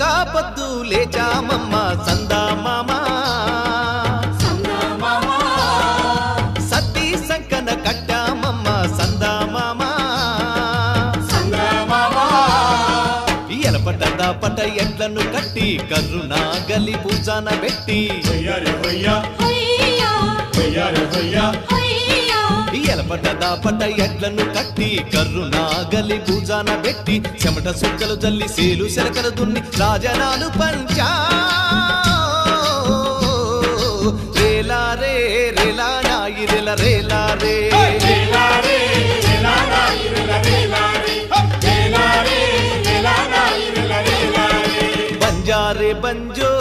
ఇంకా పొద్దు లేచామమ్మ సందా మామా సత్తి సంకన కట్టామమ్మ సందా మామా ఎలపట దాపట ఎడ్లను కట్టి కర్రునా గలి పూజాన పెట్టి ఎలపట దాపట ఎడ్లను కట్టి కర్రునా గలి పూజాన పెట్టి చెమట సుక్కలు జల్లి సేలు శరకలు దున్ని రాజనాలు పంచా రేలా రే రేలా నాయి రేల రేలా రే బంజారే బంజో